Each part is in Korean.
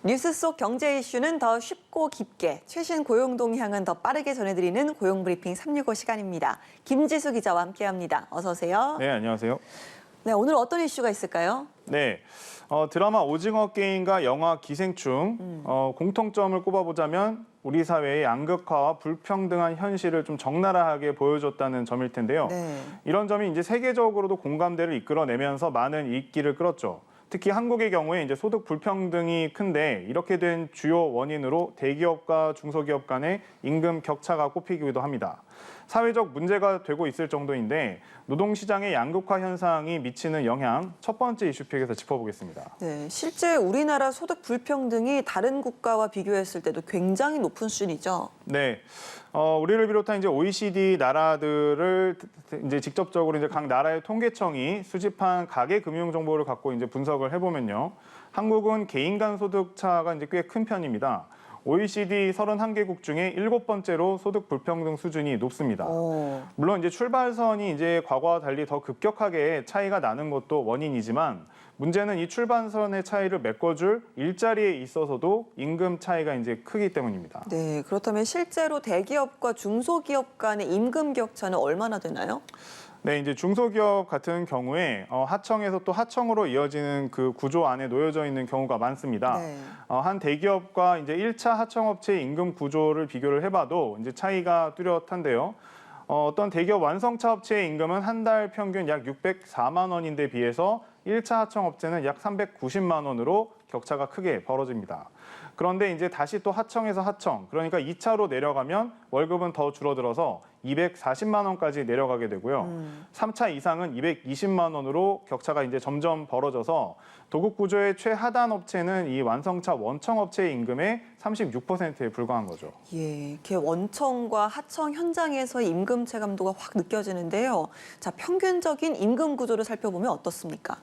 뉴스 속 경제 이슈는 더 쉽고 깊게, 최신 고용 동향은 더 빠르게 전해드리는 고용브리핑 365 시간입니다. 김지수 기자와 함께합니다. 어서 오세요. 네, 안녕하세요. 네, 오늘 어떤 이슈가 있을까요? 네, 드라마 오징어 게임과 영화 기생충 공통점을 꼽아보자면 우리 사회의 양극화와 불평등한 현실을 좀 적나라하게 보여줬다는 점일 텐데요. 네. 이런 점이 이제 세계적으로도 공감대를 이끌어내면서 많은 인기를 끌었죠. 특히 한국의 경우에 이제 소득 불평등이 큰데 이렇게 된 주요 원인으로 대기업과 중소기업 간의 임금 격차가 꼽히기도 합니다. 사회적 문제가 되고 있을 정도인데 노동시장의 양극화 현상이 미치는 영향 첫 번째 이슈픽에서 짚어보겠습니다. 네, 실제 우리나라 소득 불평등이 다른 국가와 비교했을 때도 굉장히 높은 수준이죠. 네, 우리를 비롯한 이제 OECD 나라들을 이제 직접적으로 이제 각 나라의 통계청이 수집한 가계 금융 정보를 갖고 이제 분석을 해보면요, 한국은 개인 간 소득 차가 이제 꽤 큰 편입니다. OECD 31개국 중에 7번째로 소득 불평등 수준이 높습니다. 물론 이제 출발선이 이제 과거와 달리 더 급격하게 차이가 나는 것도 원인이지만 문제는 이 출발선의 차이를 메꿔줄 일자리에 있어서도 임금 차이가 이제 크기 때문입니다. 네, 그렇다면 실제로 대기업과 중소기업 간의 임금 격차는 얼마나 되나요? 네, 이제 중소기업 같은 경우에 하청에서 또 하청으로 이어지는 그 구조 안에 놓여져 있는 경우가 많습니다. 네. 한 대기업과 이제 1차 하청업체의 임금 구조를 비교를 해봐도 이제 차이가 뚜렷한데요. 어떤 대기업 완성차 업체의 임금은 한 달 평균 약 604만 원인데 비해서 1차 하청업체는 약 390만 원으로 격차가 크게 벌어집니다. 그런데 이제 다시 또 하청에서 하청, 그러니까 2차로 내려가면 월급은 더 줄어들어서 240만 원까지 내려가게 되고요. 3차 이상은 220만 원으로 격차가 이제 점점 벌어져서 도급 구조의 최하단 업체는 이 완성차 원청 업체의 임금의 36%에 불과한 거죠. 예, 이렇게 원청과 하청 현장에서의 임금 체감도가 확 느껴지는데요. 자, 평균적인 임금 구조를 살펴보면 어떻습니까?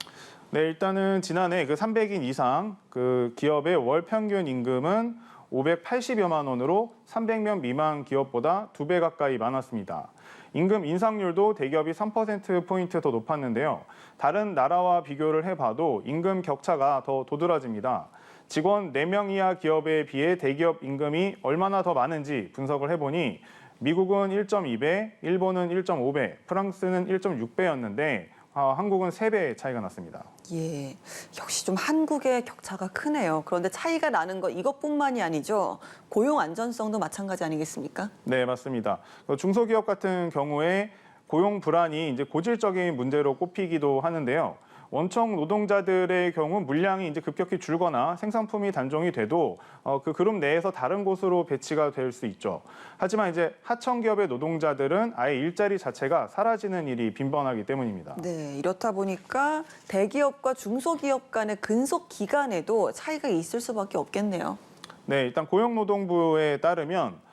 네, 일단은 지난해 그 300인 이상 그 기업의 월 평균 임금은 580여만 원으로 300명 미만 기업보다 2배 가까이 많았습니다. 임금 인상률도 대기업이 3%포인트 더 높았는데요. 다른 나라와 비교를 해봐도 임금 격차가 더 도드라집니다. 직원 4명 이하 기업에 비해 대기업 임금이 얼마나 더 많은지 분석을 해보니 미국은 1.2배, 일본은 1.5배, 프랑스는 1.6배였는데 한국은 3배 차이가 났습니다. 예, 역시 좀 한국의 격차가 크네요. 그런데 차이가 나는 거 이것뿐만이 아니죠. 고용 안전성도 마찬가지 아니겠습니까? 네, 맞습니다. 중소기업 같은 경우에 고용 불안이 이제 고질적인 문제로 꼽히기도 하는데요. 원청 노동자들의 경우 물량이 이제 급격히 줄거나 생산품이 단종이 돼도 그 그룹 내에서 다른 곳으로 배치가 될 수 있죠. 하지만 이제 하청 기업의 노동자들은 아예 일자리 자체가 사라지는 일이 빈번하기 때문입니다. 네, 이렇다 보니까 대기업과 중소기업 간의 근속 기간에도 차이가 있을 수밖에 없겠네요. 네, 일단 고용노동부에 따르면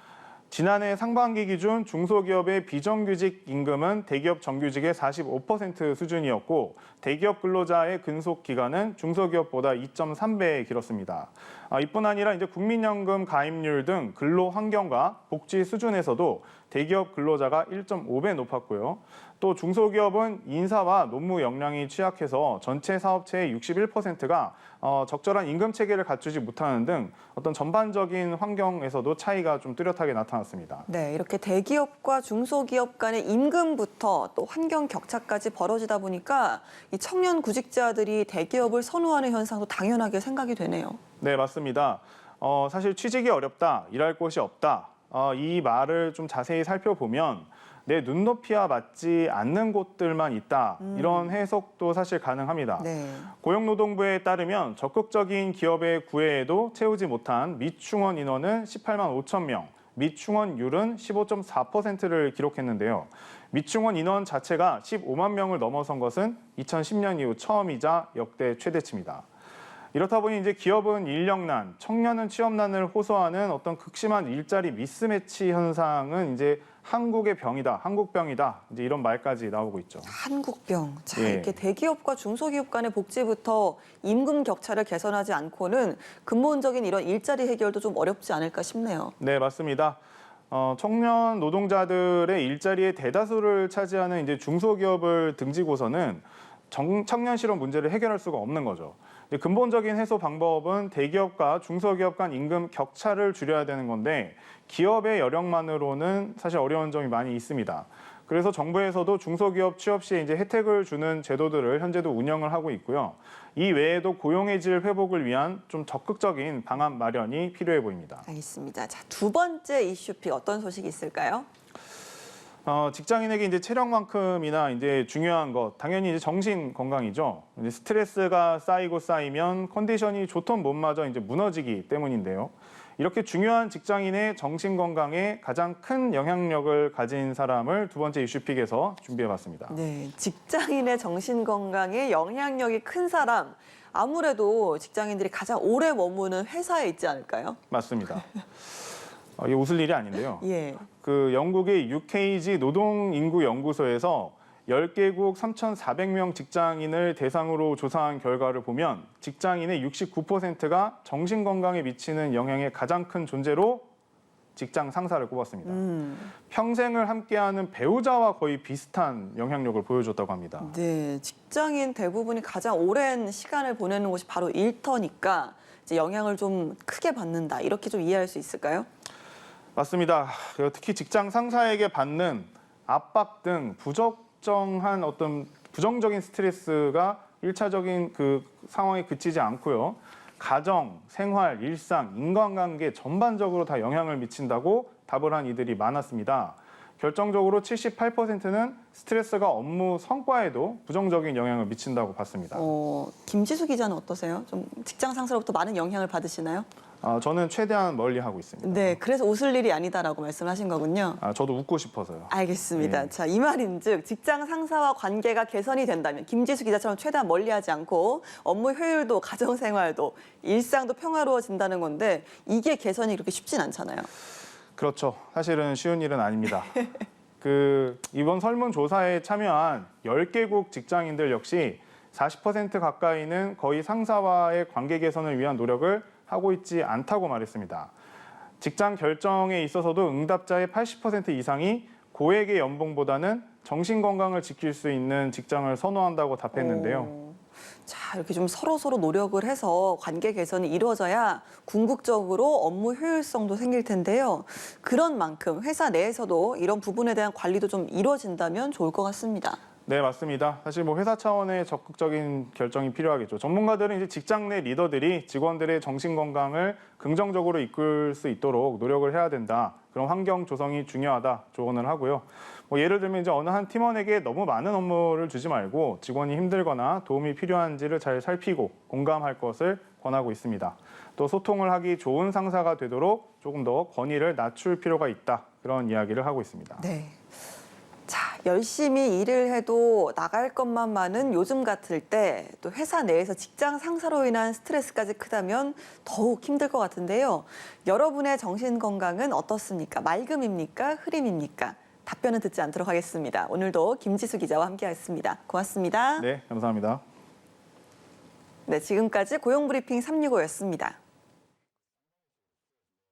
지난해 상반기 기준 중소기업의 비정규직 임금은 대기업 정규직의 45% 수준이었고 대기업 근로자의 근속 기간은 중소기업보다 2.3배 길었습니다. 이뿐 아니라 이제 국민연금 가입률 등 근로 환경과 복지 수준에서도 대기업 근로자가 1.5배 높았고요. 또 중소기업은 인사와 노무 역량이 취약해서 전체 사업체의 61%가 적절한 임금 체계를 갖추지 못하는 등 어떤 전반적인 환경에서도 차이가 좀 뚜렷하게 나타났습니다. 네, 이렇게 대기업과 중소기업 간의 임금부터 또 환경 격차까지 벌어지다 보니까 이 청년 구직자들이 대기업을 선호하는 현상도 당연하게 생각이 되네요. 네, 맞습니다. 사실 취직이 어렵다, 일할 곳이 없다. 이 말을 좀 자세히 살펴보면 내 눈높이와 맞지 않는 곳들만 있다. 이런 해석도 사실 가능합니다. 네. 고용노동부에 따르면 적극적인 기업의 구애에도 채우지 못한 미충원 인원은 18만 5천 명, 미충원율은 15.4%를 기록했는데요. 미충원 인원 자체가 15만 명을 넘어선 것은 2010년 이후 처음이자 역대 최대치입니다. 이렇다 보니 이제 기업은 인력난, 청년은 취업난을 호소하는 어떤 극심한 일자리 미스매치 현상은 이제 한국의 병이다, 한국병이다, 이제 이런 말까지 나오고 있죠. 한국병. 자, 예. 이렇게 대기업과 중소기업 간의 복지부터 임금 격차를 개선하지 않고는 근본적인 이런 일자리 해결도 좀 어렵지 않을까 싶네요. 네, 맞습니다. 청년 노동자들의 일자리의 대다수를 차지하는 이제 중소기업을 등지고서는 청년 실업 문제를 해결할 수가 없는 거죠. 이제 근본적인 해소 방법은 대기업과 중소기업 간 임금 격차를 줄여야 되는 건데 기업의 여력만으로는 사실 어려운 점이 많이 있습니다. 그래서 정부에서도 중소기업 취업 시에 이제 혜택을 주는 제도들을 현재도 운영을 하고 있고요. 이 외에도 고용의 질 회복을 위한 좀 적극적인 방안 마련이 필요해 보입니다. 알겠습니다. 자, 두 번째 이슈픽 어떤 소식이 있을까요? 직장인에게 이제 체력만큼이나 이제 중요한 것, 당연히 이제 정신 건강이죠. 이제 스트레스가 쌓이면 컨디션이 좋던 몸마저 이제 무너지기 때문인데요. 이렇게 중요한 직장인의 정신 건강에 가장 큰 영향력을 가진 사람을 두 번째 이슈픽에서 준비해봤습니다. 네, 직장인의 정신 건강에 영향력이 큰 사람. 아무래도 직장인들이 가장 오래 머무는 회사에 있지 않을까요? 맞습니다. 이게 웃을 일이 아닌데요. 예. 그 영국의 UKG 노동인구연구소에서 10개국 3,400명 직장인을 대상으로 조사한 결과를 보면 직장인의 69%가 정신 건강에 미치는 영향의 가장 큰 존재로 직장 상사를 꼽았습니다. 평생을 함께하는 배우자와 거의 비슷한 영향력을 보여줬다고 합니다. 네, 직장인 대부분이 가장 오랜 시간을 보내는 곳이 바로 일터니까 이제 영향을 좀 크게 받는다. 이렇게 좀 이해할 수 있을까요? 맞습니다. 특히 직장 상사에게 받는 압박 등 부적정한 어떤 부정적인 스트레스가 일차적인 그 상황에 그치지 않고요. 가정, 생활, 일상, 인간관계 전반적으로 다 영향을 미친다고 답을 한 이들이 많았습니다. 결정적으로 78%는 스트레스가 업무 성과에도 부정적인 영향을 미친다고 봤습니다. 김지수 기자는 어떠세요? 좀 직장 상사로부터 많은 영향을 받으시나요? 저는 최대한 멀리 하고 있습니다. 네, 그래서 웃을 일이 아니다라고 말씀하신 거군요. 저도 웃고 싶어서요. 알겠습니다. 네. 자, 이 말인즉 직장 상사와 관계가 개선이 된다면 김지수 기자처럼 최대한 멀리하지 않고 업무 효율도 가정 생활도 일상도 평화로워진다는 건데 이게 개선이 그렇게 쉽진 않잖아요. 그렇죠. 사실은 쉬운 일은 아닙니다. 이번 설문조사에 참여한 10개국 직장인들 역시 40% 가까이는 거의 상사와의 관계 개선을 위한 노력을 하고 있지 않다고 말했습니다. 직장 결정에 있어서도 응답자의 80% 이상이 고액의 연봉보다는 정신 건강을 지킬 수 있는 직장을 선호한다고 답했는데요. 자, 이렇게 좀 서로 노력을 해서 관계 개선이 이루어져야 궁극적으로 업무 효율성도 생길 텐데요. 그런 만큼 회사 내에서도 이런 부분에 대한 관리도 좀 이루어진다면 좋을 것 같습니다. 네, 맞습니다. 사실 회사 차원의 적극적인 결정이 필요하겠죠. 전문가들은 이제 직장 내 리더들이 직원들의 정신 건강을 긍정적으로 이끌 수 있도록 노력을 해야 된다. 그런 환경 조성이 중요하다 조언을 하고요. 예를 들면 이제 어느 한 팀원에게 너무 많은 업무를 주지 말고 직원이 힘들거나 도움이 필요한지를 잘 살피고 공감할 것을 권하고 있습니다. 또 소통을 하기 좋은 상사가 되도록 조금 더 권위를 낮출 필요가 있다. 그런 이야기를 하고 있습니다. 네. 자, 열심히 일을 해도 나갈 것만 많은 요즘 같을 때 또 회사 내에서 직장 상사로 인한 스트레스까지 크다면 더욱 힘들 것 같은데요. 여러분의 정신 건강은 어떻습니까? 맑음입니까? 흐림입니까? 답변은 듣지 않도록 하겠습니다. 오늘도 김지수 기자와 함께했습니다. 고맙습니다. 네, 감사합니다. 네, 지금까지 고용브리핑 365였습니다.